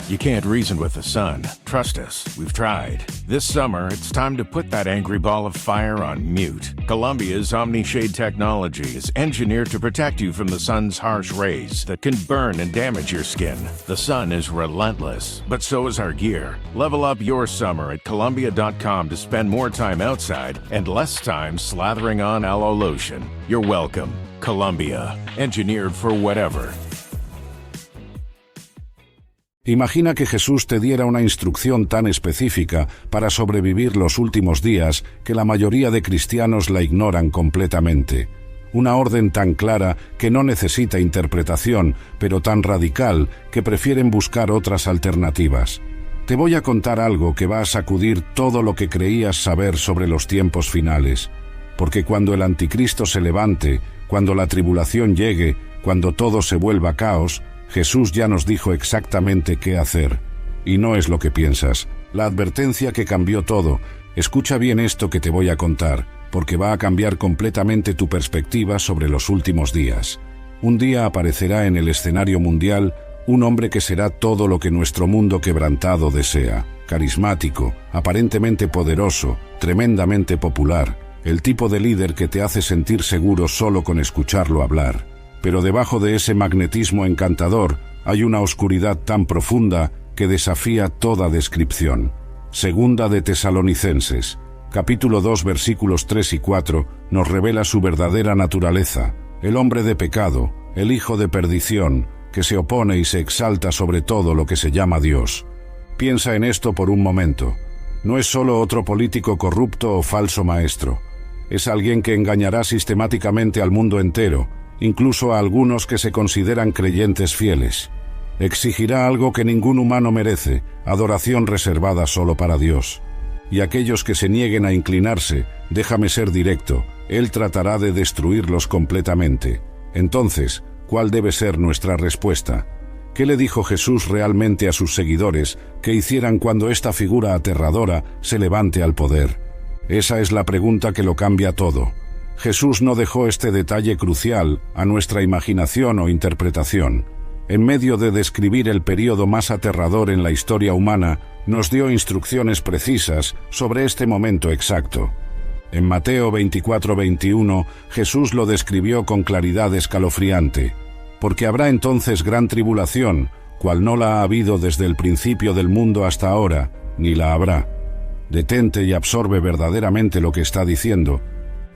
You can't reason with the sun. Trust us, we've tried. This summer, it's time to put that angry ball of fire on mute. Columbia's OmniShade technology is engineered to protect you from the sun's harsh rays that can burn and damage your skin. The sun is relentless, but so is our gear. Level up your summer at Columbia.com to spend more time outside and less time slathering on aloe lotion. You're welcome. Columbia, engineered for whatever. Imagina que Jesús te diera una instrucción tan específica para sobrevivir los últimos días que la mayoría de cristianos la ignoran completamente. Una orden tan clara que no necesita interpretación, pero tan radical que prefieren buscar otras alternativas. Te voy a contar algo que va a sacudir todo lo que creías saber sobre los tiempos finales. Porque cuando el anticristo se levante, cuando la tribulación llegue, cuando todo se vuelva caos, Jesús ya nos dijo exactamente qué hacer. Y no es lo que piensas. La advertencia que cambió todo. Escucha bien esto que te voy a contar, porque va a cambiar completamente tu perspectiva sobre los últimos días. Un día aparecerá en el escenario mundial un hombre que será todo lo que nuestro mundo quebrantado desea. Carismático, aparentemente poderoso, tremendamente popular. El tipo de líder que te hace sentir seguro solo con escucharlo hablar. Pero debajo de ese magnetismo encantador hay una oscuridad tan profunda que desafía toda descripción. Segunda de Tesalonicenses, capítulo 2, versículos 3 y 4, nos revela su verdadera naturaleza, el hombre de pecado, el hijo de perdición, que se opone y se exalta sobre todo lo que se llama Dios. Piensa en esto por un momento. No es solo otro político corrupto o falso maestro. Es alguien que engañará sistemáticamente al mundo entero, incluso a algunos que se consideran creyentes fieles. Exigirá algo que ningún humano merece, adoración reservada solo para Dios. Y aquellos que se nieguen a inclinarse, déjame ser directo, Él tratará de destruirlos completamente. Entonces, ¿cuál debe ser nuestra respuesta? ¿Qué le dijo Jesús realmente a sus seguidores que hicieran cuando esta figura aterradora se levante al poder? Esa es la pregunta que lo cambia todo. Jesús no dejó este detalle crucial a nuestra imaginación o interpretación. En medio de describir el período más aterrador en la historia humana, nos dio instrucciones precisas sobre este momento exacto. En Mateo 24:21, Jesús lo describió con claridad escalofriante. Porque habrá entonces gran tribulación, cual no la ha habido desde el principio del mundo hasta ahora, ni la habrá. Detente y absorbe verdaderamente lo que está diciendo.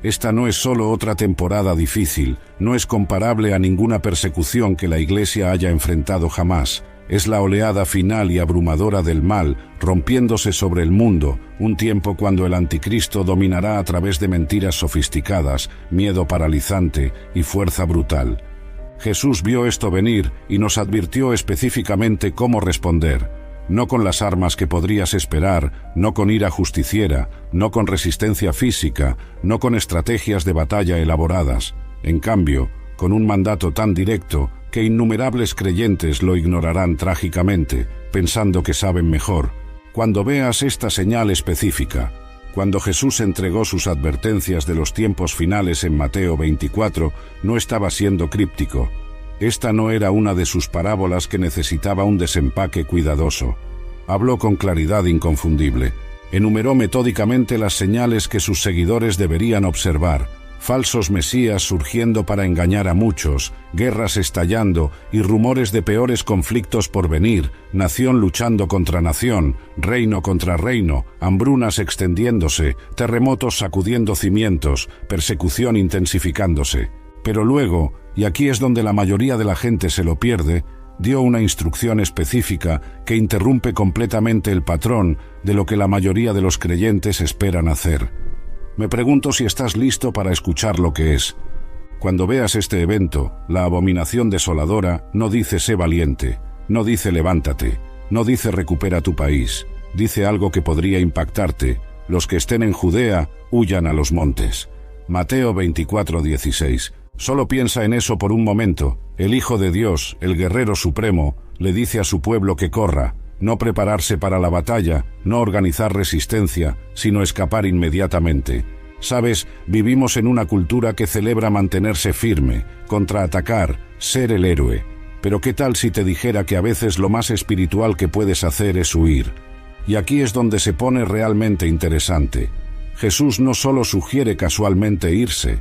Esta no es solo otra temporada difícil, no es comparable a ninguna persecución que la Iglesia haya enfrentado jamás. Es la oleada final y abrumadora del mal, rompiéndose sobre el mundo, un tiempo cuando el anticristo dominará a través de mentiras sofisticadas, miedo paralizante y fuerza brutal. Jesús vio esto venir y nos advirtió específicamente cómo responder. No con las armas que podrías esperar, no con ira justiciera, no con resistencia física, no con estrategias de batalla elaboradas. En cambio, con un mandato tan directo que innumerables creyentes lo ignorarán trágicamente, pensando que saben mejor. Cuando veas esta señal específica, cuando Jesús entregó sus advertencias de los tiempos finales en Mateo 24, no estaba siendo críptico. Esta no era una de sus parábolas que necesitaba un desempaque cuidadoso. Habló con claridad inconfundible. Enumeró metódicamente las señales que sus seguidores deberían observar. Falsos mesías surgiendo para engañar a muchos, guerras estallando y rumores de peores conflictos por venir, nación luchando contra nación, reino contra reino, hambrunas extendiéndose, terremotos sacudiendo cimientos, persecución intensificándose. Pero luego, y aquí es donde la mayoría de la gente se lo pierde, dio una instrucción específica que interrumpe completamente el patrón de lo que la mayoría de los creyentes esperan hacer. Me pregunto si estás listo para escuchar lo que es. Cuando veas este evento, la abominación desoladora no dice sé valiente, no dice levántate, no dice recupera tu país, dice algo que podría impactarte: los que estén en Judea, huyan a los montes. Mateo 24:16. Solo piensa en eso por un momento. El Hijo de Dios, el guerrero supremo, le dice a su pueblo que corra, no prepararse para la batalla, no organizar resistencia, sino escapar inmediatamente. Sabes, vivimos en una cultura que celebra mantenerse firme, contraatacar, ser el héroe. Pero ¿qué tal si te dijera que a veces lo más espiritual que puedes hacer es huir? Y aquí es donde se pone realmente interesante. Jesús no solo sugiere casualmente irse,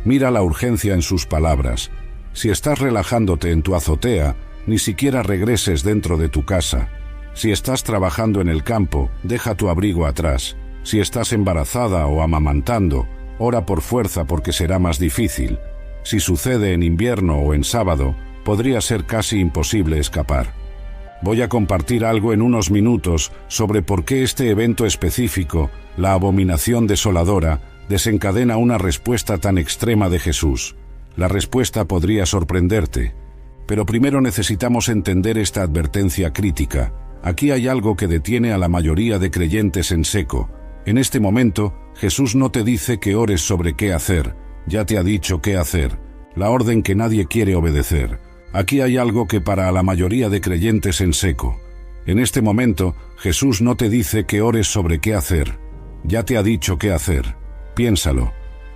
mira la urgencia en sus palabras. Si estás relajándote en tu azotea, ni siquiera regreses dentro de tu casa. Si estás trabajando en el campo, deja tu abrigo atrás. Si estás embarazada o amamantando, ora por fuerza porque será más difícil. Si sucede en invierno o en sábado, podría ser casi imposible escapar. Voy a compartir algo en unos minutos sobre por qué este evento específico, la abominación desoladora, desencadena una respuesta tan extrema de Jesús. La respuesta podría sorprenderte. Pero primero necesitamos entender esta advertencia crítica. Aquí hay algo que detiene a la mayoría de creyentes en seco. En este momento, Jesús no te dice que ores sobre qué hacer. Ya te ha dicho qué hacer. La orden que nadie quiere obedecer. Aquí hay algo que para la mayoría de creyentes en seco. En este momento, Jesús no te dice que ores sobre qué hacer. Ya te ha dicho qué hacer. Piénsalo.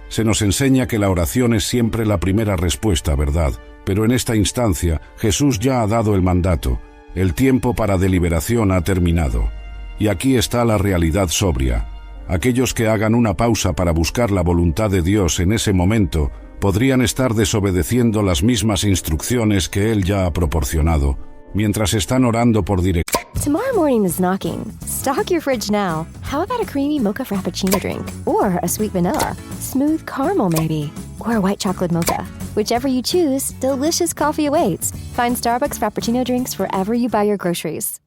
Se nos enseña que la oración es siempre la primera respuesta, ¿verdad? Pero en esta instancia, Jesús ya ha dado el mandato. El tiempo para deliberación ha terminado. Y aquí está la realidad sobria. Aquellos que hagan una pausa para buscar la voluntad de Dios en ese momento podrían estar desobedeciendo las mismas instrucciones que Él ya ha proporcionado, mientras están orando por dirección. Tomorrow morning is knocking. Stock your fridge now. How about a creamy mocha frappuccino drink? Or a sweet vanilla? Smooth caramel maybe? Or a white chocolate mocha? Whichever you choose, delicious coffee awaits. Find Starbucks Frappuccino drinks wherever you buy your groceries.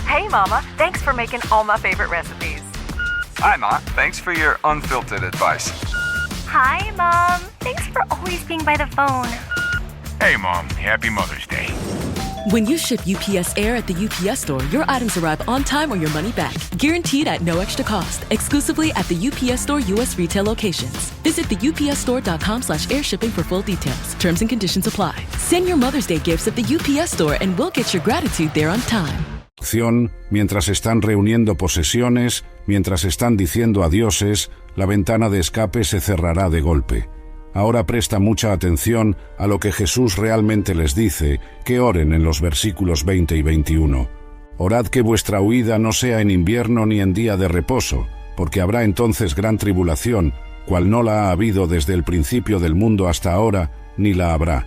Hey, Mama. Thanks for making all my favorite recipes. Hi, Ma. Thanks for your unfiltered advice. Hi, Mom. Thanks for always being by the phone. Hey, Mom. Happy Mother's Day. When you ship UPS Air at the UPS Store, your items arrive on time or your money back, guaranteed at no extra cost, exclusively at the UPS Store U.S. retail locations. Visit the upsstore.com/airshipping for full details. Terms and conditions apply. Send your Mother's Day gifts at the UPS Store and we'll get your gratitude there on time. Mientras están reuniendo posesiones, mientras están diciendo adioses, la ventana de escape se cerrará de golpe. Ahora presta mucha atención a lo que Jesús realmente les dice, que oren en los versículos 20 y 21. Orad que vuestra huida no sea en invierno ni en día de reposo, porque habrá entonces gran tribulación, cual no la ha habido desde el principio del mundo hasta ahora, ni la habrá.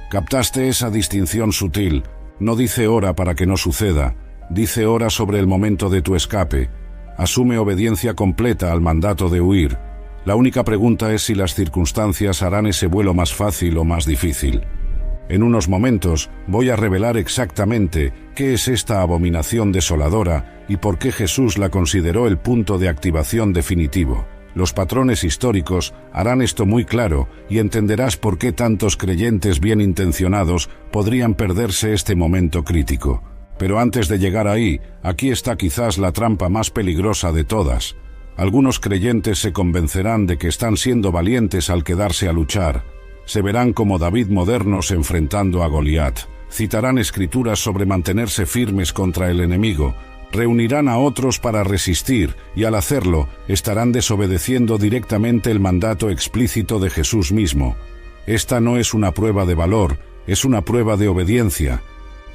¿Captaste esa distinción sutil? No dice ora para que no suceda, dice ora sobre el momento de tu escape. Asume obediencia completa al mandato de huir. La única pregunta es si las circunstancias harán ese vuelo más fácil o más difícil. En unos momentos voy a revelar exactamente qué es esta abominación desoladora y por qué Jesús la consideró el punto de activación definitivo. Los patrones históricos harán esto muy claro y entenderás por qué tantos creyentes bien intencionados podrían perderse este momento crítico. Pero antes de llegar ahí, aquí está quizás la trampa más peligrosa de todas. Algunos creyentes se convencerán de que están siendo valientes al quedarse a luchar. Se verán como David modernos enfrentando a Goliat. Citarán escrituras sobre mantenerse firmes contra el enemigo. Reunirán a otros para resistir y al hacerlo estarán desobedeciendo directamente el mandato explícito de Jesús mismo. Esta no es una prueba de valor, es una prueba de obediencia.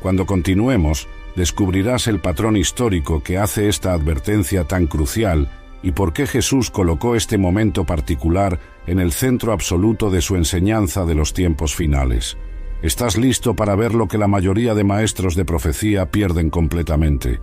Cuando continuemos, descubrirás el patrón histórico que hace esta advertencia tan crucial y por qué Jesús colocó este momento particular en el centro absoluto de su enseñanza de los tiempos finales. ¿Estás listo para ver lo que la mayoría de maestros de profecía pierden completamente?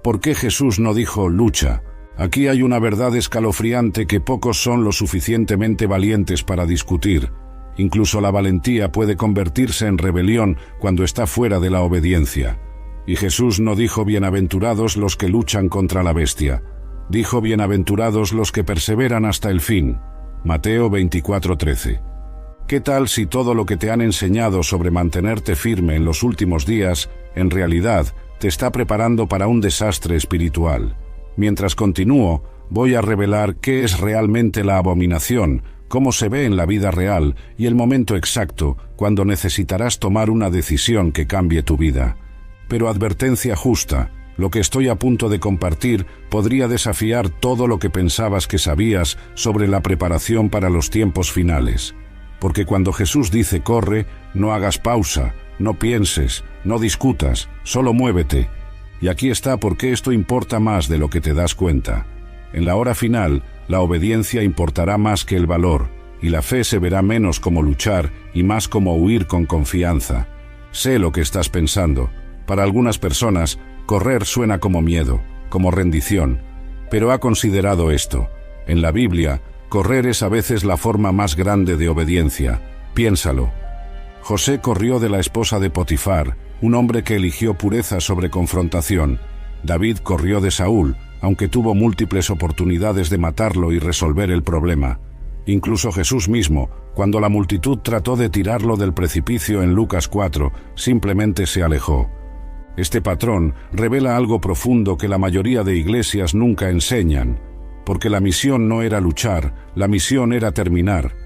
¿Por qué Jesús no dijo lucha? Aquí hay una verdad escalofriante que pocos son lo suficientemente valientes para discutir. Incluso la valentía puede convertirse en rebelión cuando está fuera de la obediencia. Y Jesús no dijo bienaventurados los que luchan contra la bestia. Dijo bienaventurados los que perseveran hasta el fin. Mateo 24:13. ¿Qué tal si todo lo que te han enseñado sobre mantenerte firme en los últimos días, en realidad, te está preparando para un desastre espiritual? Mientras continúo, voy a revelar qué es realmente la abominación, cómo se ve en la vida real y el momento exacto cuando necesitarás tomar una decisión que cambie tu vida. Pero advertencia justa, lo que estoy a punto de compartir podría desafiar todo lo que pensabas que sabías sobre la preparación para los tiempos finales. Porque cuando Jesús dice corre, no hagas pausa, no pienses, no discutas, solo muévete. Y aquí está por qué esto importa más de lo que te das cuenta. En la hora final, la obediencia importará más que el valor, y la fe se verá menos como luchar y más como huir con confianza. Sé lo que estás pensando. Para algunas personas, correr suena como miedo, como rendición. Pero ha considerado esto. En la Biblia, correr es a veces la forma más grande de obediencia. Piénsalo. José corrió de la esposa de Potifar, un hombre que eligió pureza sobre confrontación. David corrió de Saúl, aunque tuvo múltiples oportunidades de matarlo y resolver el problema. Incluso Jesús mismo, cuando la multitud trató de tirarlo del precipicio en Lucas 4, simplemente se alejó. Este patrón revela algo profundo que la mayoría de iglesias nunca enseñan, porque la misión no era luchar, la misión era terminar.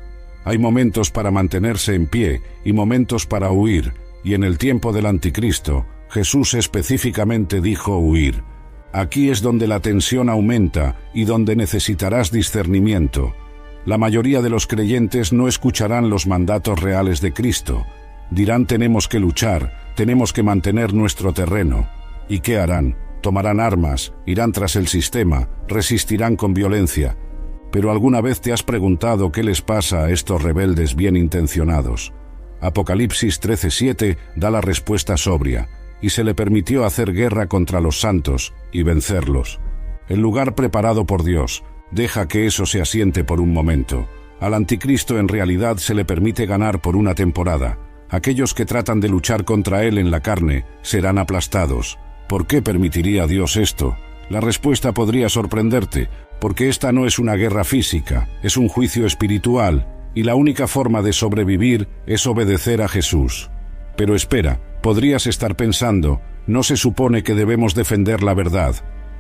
Hay momentos para mantenerse en pie y momentos para huir, y en el tiempo del anticristo, Jesús específicamente dijo huir. Aquí es donde la tensión aumenta y donde necesitarás discernimiento. La mayoría de los creyentes no escucharán los mandatos reales de Cristo. Dirán tenemos que luchar, tenemos que mantener nuestro terreno. ¿Y qué harán? Tomarán armas, irán tras el sistema, resistirán con violencia. Pero ¿alguna vez te has preguntado qué les pasa a estos rebeldes bien intencionados? Apocalipsis 13:7 da la respuesta sobria, y se le permitió hacer guerra contra los santos y vencerlos. El lugar preparado por Dios, deja que eso se asiente por un momento. Al anticristo en realidad se le permite ganar por una temporada. Aquellos que tratan de luchar contra él en la carne serán aplastados. ¿Por qué permitiría Dios esto? La respuesta podría sorprenderte, porque esta no es una guerra física, es un juicio espiritual, y la única forma de sobrevivir es obedecer a Jesús. Pero espera, podrías estar pensando, ¿no se supone que debemos defender la verdad?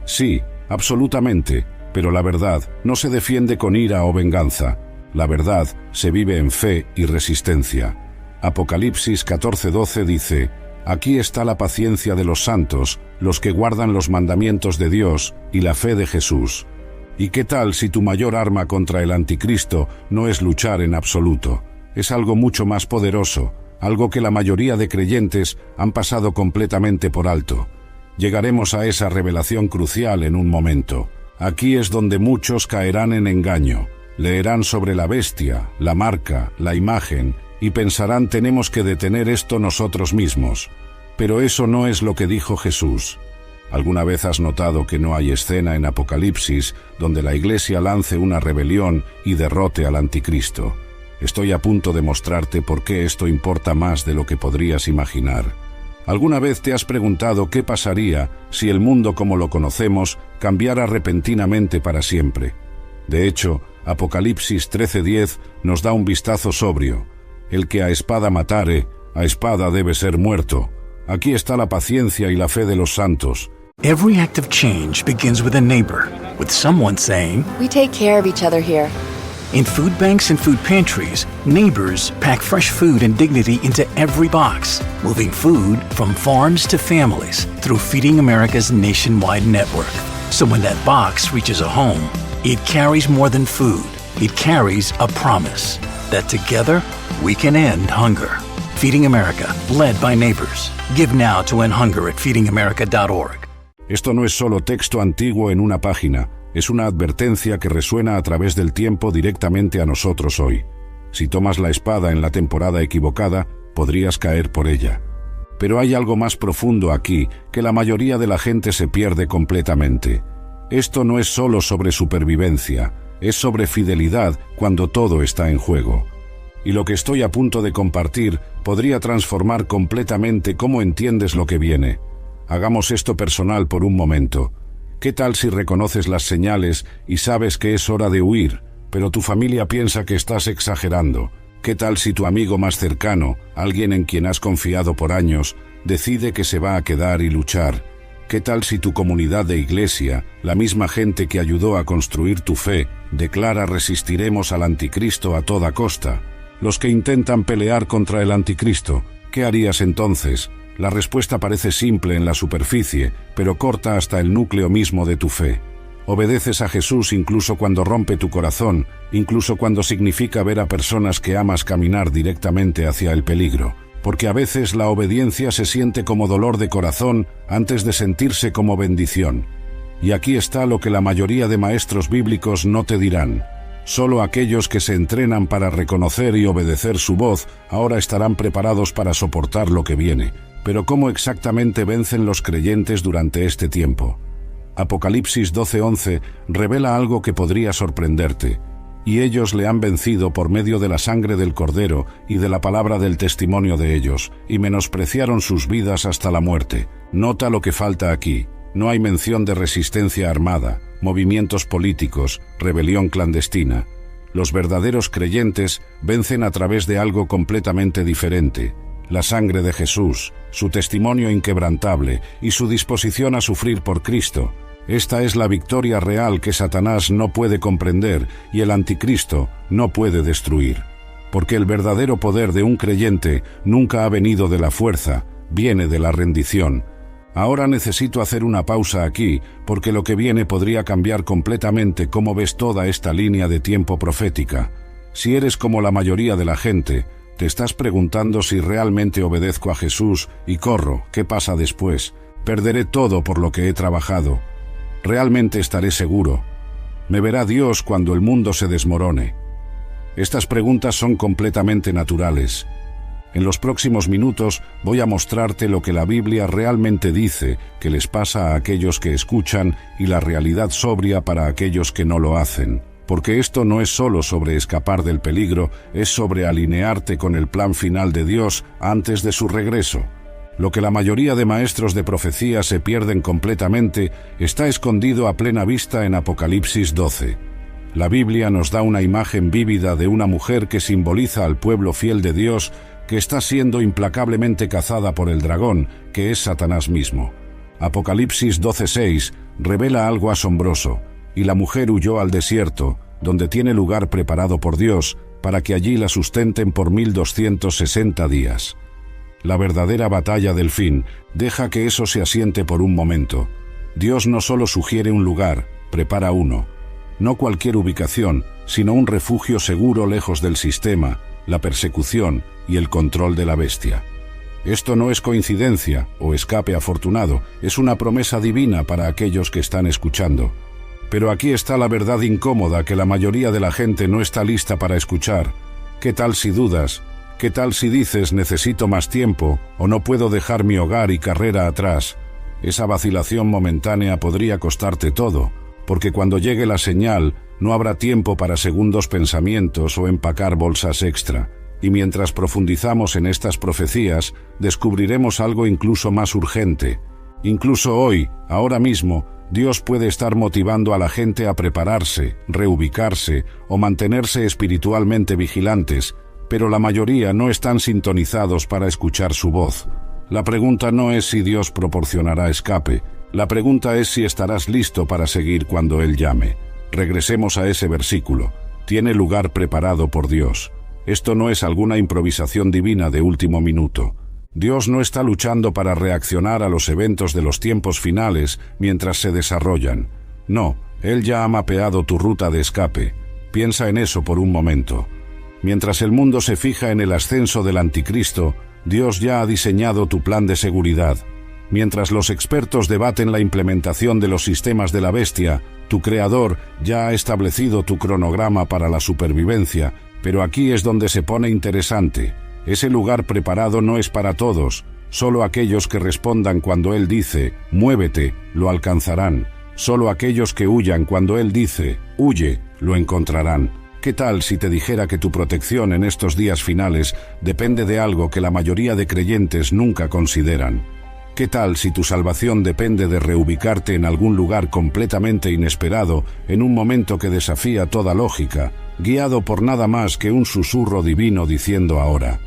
Sí, absolutamente, pero la verdad no se defiende con ira o venganza. La verdad se vive en fe y resistencia. Apocalipsis 14:12 dice, aquí está la paciencia de los santos, los que guardan los mandamientos de Dios y la fe de Jesús. ¿Y qué tal si tu mayor arma contra el anticristo no es luchar en absoluto? Es algo mucho más poderoso, algo que la mayoría de creyentes han pasado completamente por alto. Llegaremos a esa revelación crucial en un momento. Aquí es donde muchos caerán en engaño. Leerán sobre la bestia, la marca, la imagen, y pensarán tenemos que detener esto nosotros mismos. Pero eso no es lo que dijo Jesús. ¿Alguna vez has notado que no hay escena en Apocalipsis donde la iglesia lance una rebelión y derrote al anticristo? Estoy a punto de mostrarte por qué esto importa más de lo que podrías imaginar. ¿Alguna vez te has preguntado qué pasaría si el mundo como lo conocemos cambiara repentinamente para siempre? De hecho, Apocalipsis 13:10 nos da un vistazo sobrio. El que a espada matare, a espada debe ser muerto. Aquí está la paciencia y la fe de los santos. Every act of change begins with a neighbor, with someone saying, "We take care of each other here." In food banks and food pantries, neighbors pack fresh food and dignity into every box, moving food from farms to families through Feeding America's nationwide network. So when that box reaches a home, it carries more than food. It carries a promise that together we can end hunger. Feeding America, led by neighbors. Give now to end hunger at feedingamerica.org. Esto no es solo texto antiguo en una página, es una advertencia que resuena a través del tiempo directamente a nosotros hoy. Si tomas la espada en la temporada equivocada, podrías caer por ella. Pero hay algo más profundo aquí que la mayoría de la gente se pierde completamente. Esto no es solo sobre supervivencia, es sobre fidelidad cuando todo está en juego. Y lo que estoy a punto de compartir podría transformar completamente cómo entiendes lo que viene. Hagamos esto personal por un momento. ¿Qué tal si reconoces las señales y sabes que es hora de huir, pero tu familia piensa que estás exagerando? ¿Qué tal si tu amigo más cercano, alguien en quien has confiado por años, decide que se va a quedar y luchar? ¿Qué tal si tu comunidad de iglesia, la misma gente que ayudó a construir tu fe, declara resistiremos al anticristo a toda costa? Los que intentan pelear contra el anticristo, ¿qué harías entonces? La respuesta parece simple en la superficie, pero corta hasta el núcleo mismo de tu fe. Obedeces a Jesús incluso cuando rompe tu corazón, incluso cuando significa ver a personas que amas caminar directamente hacia el peligro. porque a veces la obediencia se siente como dolor de corazón antes de sentirse como bendición. Y aquí está lo que la mayoría de maestros bíblicos no te dirán. Solo aquellos que se entrenan para reconocer y obedecer su voz ahora estarán preparados para soportar lo que viene. Pero ¿cómo exactamente vencen los creyentes durante este tiempo? Apocalipsis 12:11 revela algo que podría sorprenderte. Y ellos le han vencido por medio de la sangre del Cordero y de la palabra del testimonio de ellos, y menospreciaron sus vidas hasta la muerte. Nota lo que falta aquí. No hay mención de resistencia armada, movimientos políticos, rebelión clandestina. Los verdaderos creyentes vencen a través de algo completamente diferente: la sangre de Jesús, su testimonio inquebrantable y su disposición a sufrir por Cristo. Esta es la victoria real que Satanás no puede comprender y el anticristo no puede destruir. Porque el verdadero poder de un creyente nunca ha venido de la fuerza, viene de la rendición. Ahora necesito hacer una pausa aquí, porque lo que viene podría cambiar completamente cómo ves toda esta línea de tiempo profética. Si eres como la mayoría de la gente, te estás preguntando si realmente obedezco a Jesús y corro, ¿qué pasa después? ¿Perderé todo por lo que he trabajado? ¿Realmente estaré seguro? ¿Me verá Dios cuando el mundo se desmorone? Estas preguntas son completamente naturales. En los próximos minutos voy a mostrarte lo que la Biblia realmente dice que les pasa a aquellos que escuchan y la realidad sobria para aquellos que no lo hacen. Porque esto no es solo sobre escapar del peligro, es sobre alinearte con el plan final de Dios antes de su regreso. Lo que la mayoría de maestros de profecía se pierden completamente está escondido a plena vista en Apocalipsis 12. La Biblia nos da una imagen vívida de una mujer que simboliza al pueblo fiel de Dios que está siendo implacablemente cazada por el dragón, que es Satanás mismo. Apocalipsis 12:6 revela algo asombroso: y la mujer huyó al desierto, donde tiene lugar preparado por Dios, para que allí la sustenten por 1260 días. La verdadera batalla del fin deja que eso se asiente por un momento. Dios no solo sugiere un lugar, prepara uno. No cualquier ubicación, sino un refugio seguro lejos del sistema, la persecución y el control de la bestia. Esto no es coincidencia o escape afortunado, es una promesa divina para aquellos que están escuchando. Pero aquí está la verdad incómoda que la mayoría de la gente no está lista para escuchar. ¿Qué tal si dudas? ¿Qué tal si dices necesito más tiempo o no puedo dejar mi hogar y carrera atrás? Esa vacilación momentánea podría costarte todo, porque cuando llegue la señal no habrá tiempo para segundos pensamientos o empacar bolsas extra. Y mientras profundizamos en estas profecías, descubriremos algo incluso más urgente. Incluso hoy, ahora mismo, Dios puede estar motivando a la gente a prepararse, reubicarse o mantenerse espiritualmente vigilantes, pero la mayoría no están sintonizados para escuchar su voz. La pregunta no es si Dios proporcionará escape, la pregunta es si estarás listo para seguir cuando Él llame. Regresemos a ese versículo. Tiene lugar preparado por Dios. Esto no es alguna improvisación divina de último minuto. Dios no está luchando para reaccionar a los eventos de los tiempos finales mientras se desarrollan. No, Él ya ha mapeado tu ruta de escape. Piensa en eso por un momento. Mientras el mundo se fija en el ascenso del anticristo, Dios ya ha diseñado tu plan de seguridad. Mientras los expertos debaten la implementación de los sistemas de la bestia, tu creador ya ha establecido tu cronograma para la supervivencia, pero aquí es donde se pone interesante. Ese lugar preparado no es para todos, solo aquellos que respondan cuando Él dice, muévete, lo alcanzarán. Solo aquellos que huyan cuando Él dice, huye, lo encontrarán. ¿Qué tal si te dijera que tu protección en estos días finales depende de algo que la mayoría de creyentes nunca consideran? ¿Qué tal si tu salvación depende de reubicarte en algún lugar completamente inesperado, en un momento que desafía toda lógica, guiado por nada más que un susurro divino diciendo ahora?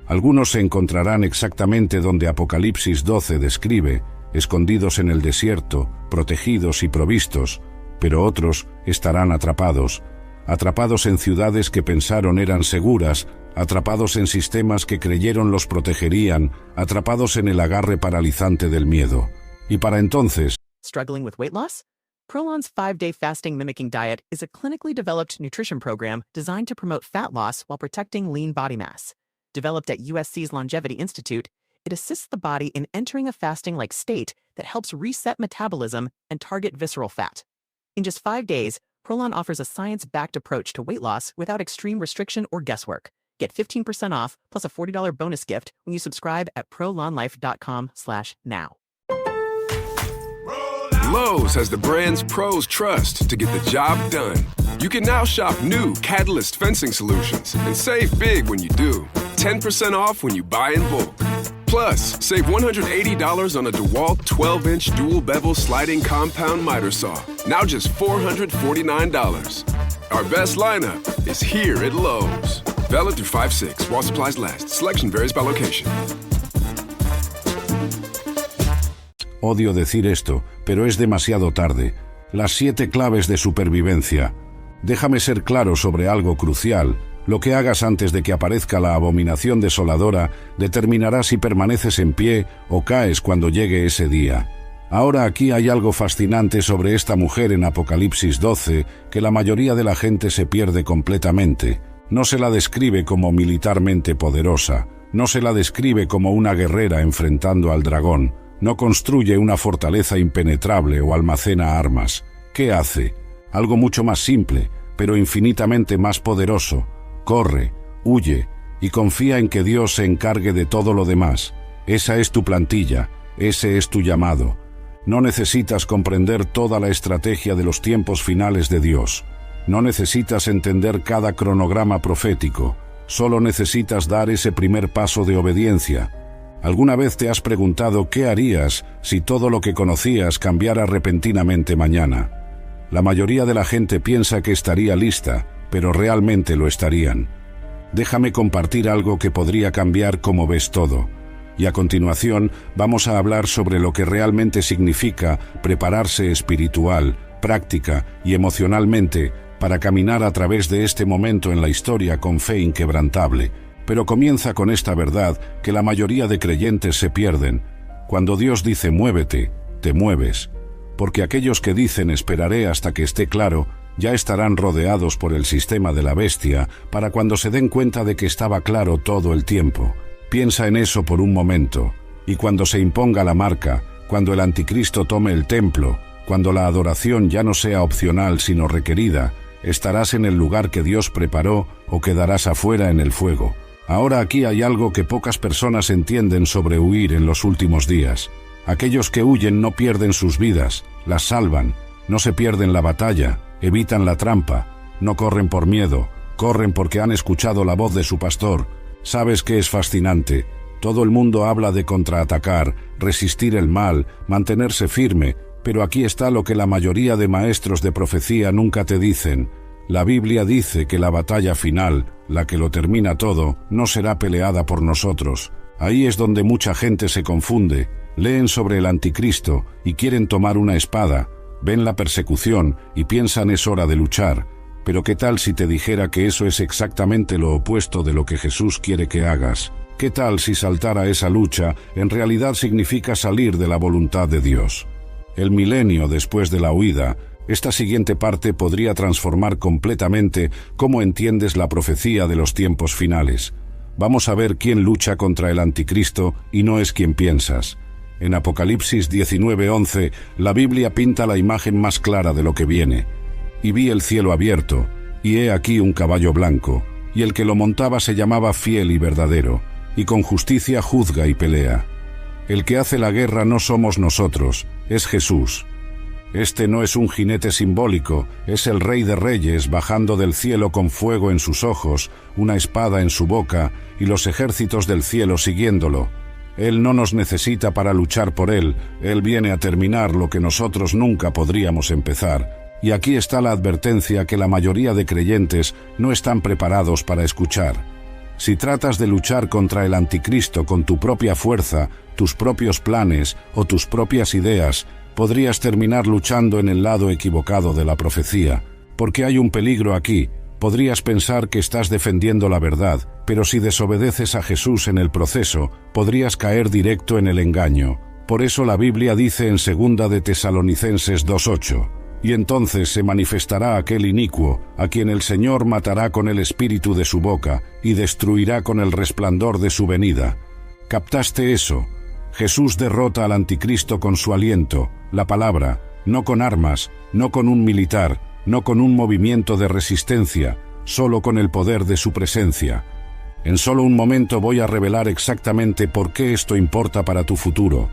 Algunos se encontrarán exactamente donde Apocalipsis 12 describe, escondidos en el desierto, protegidos y provistos, pero otros estarán atrapados en ciudades que pensaron eran seguras, atrapados en sistemas que creyeron los protegerían, atrapados en el agarre paralizante del miedo. Y para entonces... Struggling with weight loss? Prolon's 5-day fasting mimicking diet is a clinically developed nutrition program designed to promote fat loss while protecting lean body mass. Developed at USC's Longevity Institute, it assists the body in entering a fasting-like state that helps reset metabolism and target visceral fat. In just 5 days, Prolon offers a science-backed approach to weight loss without extreme restriction or guesswork. Get 15% off plus a $40 bonus gift when you subscribe at prolonlife.com/now. Lowe's has the brands pros trust to get the job done. You can now shop new Catalyst fencing solutions and save big when you do. 10% off when you buy in bulk. Plus, save $180 on a DeWalt 12-inch dual bevel sliding compound miter saw. Now just $449. Our best lineup is here at Lowe's. Valid through 5/6 while supplies last. Selection varies by location. Odio decir esto, pero es demasiado tarde. Las 7 claves de supervivencia. Déjame ser claro sobre algo crucial. Lo que hagas antes de que aparezca la abominación desoladora determinará si permaneces en pie o caes cuando llegue ese día. Ahora aquí hay algo fascinante sobre esta mujer en Apocalipsis 12 que la mayoría de la gente se pierde completamente. No se la describe como militarmente poderosa, no se la describe como una guerrera enfrentando al dragón, no construye una fortaleza impenetrable o almacena armas. ¿Qué hace? Algo mucho más simple, pero infinitamente más poderoso. Corre, huye y confía en que Dios se encargue de todo lo demás. Esa es tu plantilla, ese es tu llamado. No necesitas comprender toda la estrategia de los tiempos finales de Dios. No necesitas entender cada cronograma profético. Solo necesitas dar ese primer paso de obediencia. ¿Alguna vez te has preguntado qué harías si todo lo que conocías cambiara repentinamente mañana? La mayoría de la gente piensa que estaría lista, pero realmente lo estarían. Déjame compartir algo que podría cambiar cómo ves todo. Y a continuación vamos a hablar sobre lo que realmente significa prepararse espiritual, práctica y emocionalmente para caminar a través de este momento en la historia con fe inquebrantable. Pero comienza con esta verdad que la mayoría de creyentes se pierden. Cuando Dios dice muévete, te mueves. Porque aquellos que dicen esperaré hasta que esté claro, ya estarán rodeados por el sistema de la bestia para cuando se den cuenta de que estaba claro todo el tiempo. Piensa en eso por un momento. Y cuando se imponga la marca, cuando el anticristo tome el templo, cuando la adoración ya no sea opcional sino requerida, estarás en el lugar que Dios preparó o quedarás afuera en el fuego. Ahora aquí hay algo que pocas personas entienden sobre huir en los últimos días. Aquellos que huyen no pierden sus vidas, las salvan, no se pierden la batalla, evitan la trampa, no corren por miedo, corren porque han escuchado la voz de su pastor. ¿Sabes qué es fascinante? Todo el mundo habla de contraatacar, resistir el mal, mantenerse firme, pero aquí está lo que la mayoría de maestros de profecía nunca te dicen. La Biblia dice que la batalla final, la que lo termina todo, no será peleada por nosotros. Ahí es donde mucha gente se confunde. Leen sobre el anticristo y quieren tomar una espada, ven la persecución y piensan es hora de luchar. Pero ¿qué tal si te dijera que eso es exactamente lo opuesto de lo que Jesús quiere que hagas? ¿Qué tal si saltar a esa lucha en realidad significa salir de la voluntad de Dios? El milenio después de la huida, esta siguiente parte podría transformar completamente cómo entiendes la profecía de los tiempos finales. Vamos a ver quién lucha contra el anticristo y no es quien piensas. En Apocalipsis 19:11, la Biblia pinta la imagen más clara de lo que viene. Y vi el cielo abierto, y he aquí un caballo blanco, y el que lo montaba se llamaba Fiel y Verdadero, y con justicia juzga y pelea. El que hace la guerra no somos nosotros, es Jesús. Este no es un jinete simbólico, es el Rey de Reyes bajando del cielo con fuego en sus ojos, una espada en su boca, y los ejércitos del cielo siguiéndolo. Él no nos necesita para luchar por él, él viene a terminar lo que nosotros nunca podríamos empezar. Y aquí está la advertencia que la mayoría de creyentes no están preparados para escuchar. Si tratas de luchar contra el anticristo con tu propia fuerza, tus propios planes o tus propias ideas, podrías terminar luchando en el lado equivocado de la profecía. Porque hay un peligro aquí. Podrías pensar que estás defendiendo la verdad, pero si desobedeces a Jesús en el proceso, podrías caer directo en el engaño. Por eso la Biblia dice en 2 de Tesalonicenses 2:8, Y entonces se manifestará aquel inicuo, a quien el Señor matará con el espíritu de su boca y destruirá con el resplandor de su venida. ¿Captaste eso? Jesús derrota al anticristo con su aliento, la palabra, no con armas, no con un militar, no con un movimiento de resistencia, solo con el poder de su presencia. En solo un momento voy a revelar exactamente por qué esto importa para tu futuro.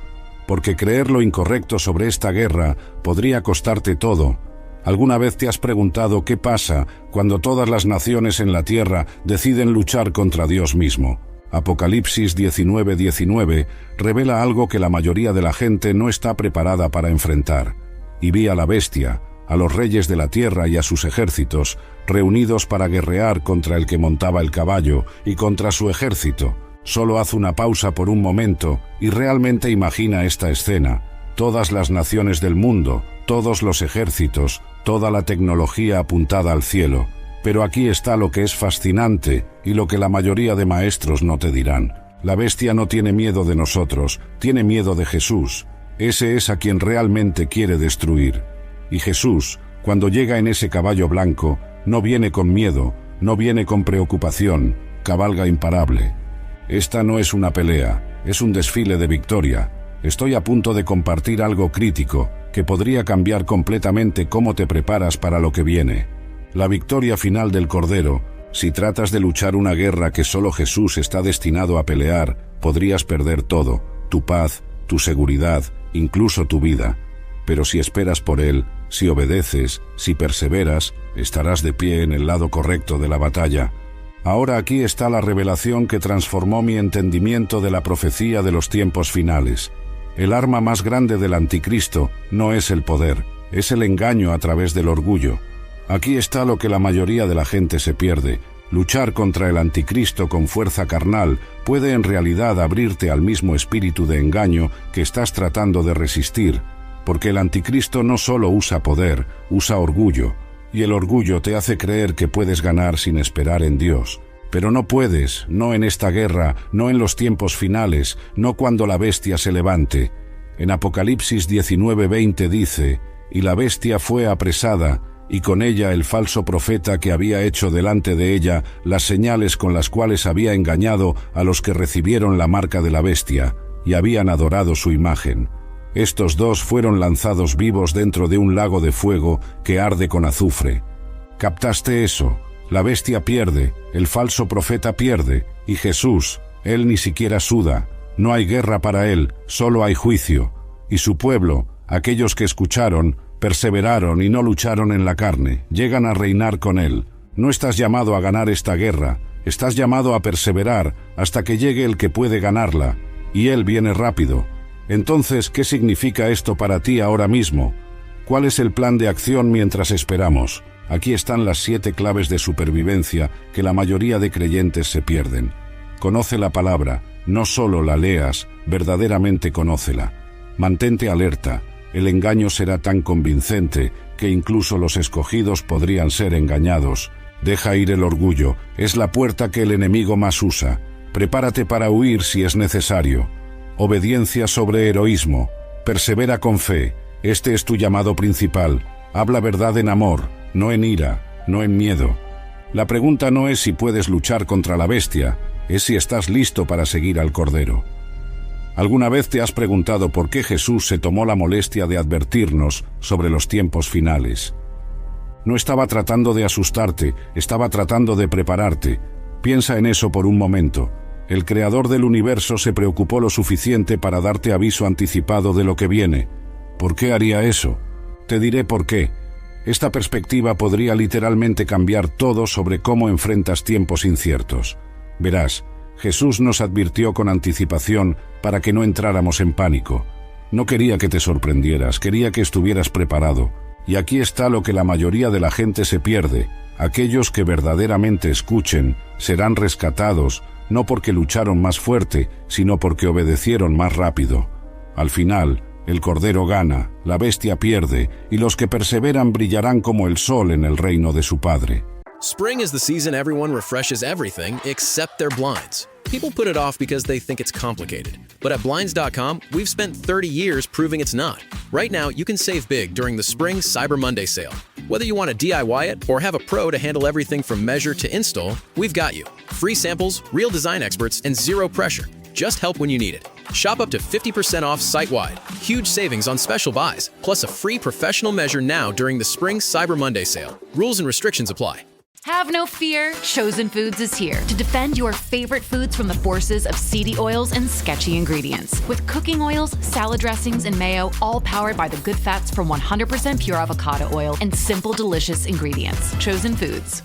Porque creer lo incorrecto sobre esta guerra podría costarte todo. ¿Alguna vez te has preguntado qué pasa cuando todas las naciones en la tierra deciden luchar contra Dios mismo? Apocalipsis 19:19 revela algo que la mayoría de la gente no está preparada para enfrentar. Y vi a la bestia, a los reyes de la tierra y a sus ejércitos, reunidos para guerrear contra el que montaba el caballo y contra su ejército. Solo haz una pausa por un momento y realmente imagina esta escena. Todas las naciones del mundo, todos los ejércitos, toda la tecnología apuntada al cielo. Pero aquí está lo que es fascinante y lo que la mayoría de maestros no te dirán. La bestia no tiene miedo de nosotros, tiene miedo de Jesús. Ese es a quien realmente quiere destruir. Y Jesús, cuando llega en ese caballo blanco, no viene con miedo, no viene con preocupación, cabalga imparable. Esta no es una pelea, es un desfile de victoria. Estoy a punto de compartir algo crítico que podría cambiar completamente cómo te preparas para lo que viene. La victoria final del Cordero. Si tratas de luchar una guerra que solo Jesús está destinado a pelear, podrías perder todo, tu paz, tu seguridad, incluso tu vida. Pero si esperas por Él, si obedeces, si perseveras, estarás de pie en el lado correcto de la batalla. Ahora aquí está la revelación que transformó mi entendimiento de la profecía de los tiempos finales. El arma más grande del anticristo no es el poder, es el engaño a través del orgullo. Aquí está lo que la mayoría de la gente se pierde. Luchar contra el anticristo con fuerza carnal puede en realidad abrirte al mismo espíritu de engaño que estás tratando de resistir, porque el anticristo no solo usa poder, usa orgullo. Y el orgullo te hace creer que puedes ganar sin esperar en Dios. Pero no puedes, no en esta guerra, no en los tiempos finales, no cuando la bestia se levante. En Apocalipsis 19:20 dice, «Y la bestia fue apresada, y con ella el falso profeta que había hecho delante de ella las señales con las cuales había engañado a los que recibieron la marca de la bestia, y habían adorado su imagen». Estos dos fueron lanzados vivos dentro de un lago de fuego que arde con azufre. ¿Captaste eso? La bestia pierde, el falso profeta pierde, y Jesús, Él ni siquiera suda. No hay guerra para Él, solo hay juicio. Y su pueblo, aquellos que escucharon, perseveraron y no lucharon en la carne, llegan a reinar con Él. No estás llamado a ganar esta guerra, estás llamado a perseverar hasta que llegue el que puede ganarla, y Él viene rápido. Entonces, ¿qué significa esto para ti ahora mismo? ¿Cuál es el plan de acción mientras esperamos? Aquí están las 7 claves de supervivencia que la mayoría de creyentes se pierden. Conoce la palabra, no solo la leas, verdaderamente conócela. Mantente alerta, el engaño será tan convincente que incluso los escogidos podrían ser engañados. Deja ir el orgullo, es la puerta que el enemigo más usa. Prepárate para huir si es necesario. Obediencia sobre heroísmo. Persevera con fe. Este es tu llamado principal. Habla verdad en amor, no en ira, no en miedo. La pregunta no es si puedes luchar contra la bestia, es si estás listo para seguir al Cordero. ¿Alguna vez te has preguntado por qué Jesús se tomó la molestia de advertirnos sobre los tiempos finales? No estaba tratando de asustarte, estaba tratando de prepararte. Piensa en eso por un momento. El creador del universo se preocupó lo suficiente para darte aviso anticipado de lo que viene. ¿Por qué haría eso? Te diré por qué. Esta perspectiva podría literalmente cambiar todo sobre cómo enfrentas tiempos inciertos. Verás, Jesús nos advirtió con anticipación para que no entráramos en pánico. No quería que te sorprendieras, quería que estuvieras preparado. Y aquí está lo que la mayoría de la gente se pierde. Aquellos que verdaderamente escuchen serán rescatados, no porque lucharon más fuerte, sino porque obedecieron más rápido. Al final, el Cordero gana, la bestia pierde, y los que perseveran brillarán como el sol en el reino de su Padre. Spring is the season everyone refreshes everything except their blinds. People put it off because they think it's complicated. But at Blinds.com, we've spent 30 years proving it's not. Right now, you can save big during the Spring Cyber Monday sale. Whether you want to DIY it or have a pro to handle everything from measure to install, we've got you. Free samples, real design experts, and zero pressure. Just help when you need it. Shop up to 50% off site-wide. Huge savings on special buys, plus a free professional measure now during the Spring Cyber Monday sale. Rules and restrictions apply. Have no fear, Chosen Foods is here to defend your favorite foods from the forces of seedy oils and sketchy ingredients. With cooking oils, salad dressings, and mayo, all powered by the good fats from 100% pure avocado oil and simple, delicious ingredients. Chosen Foods.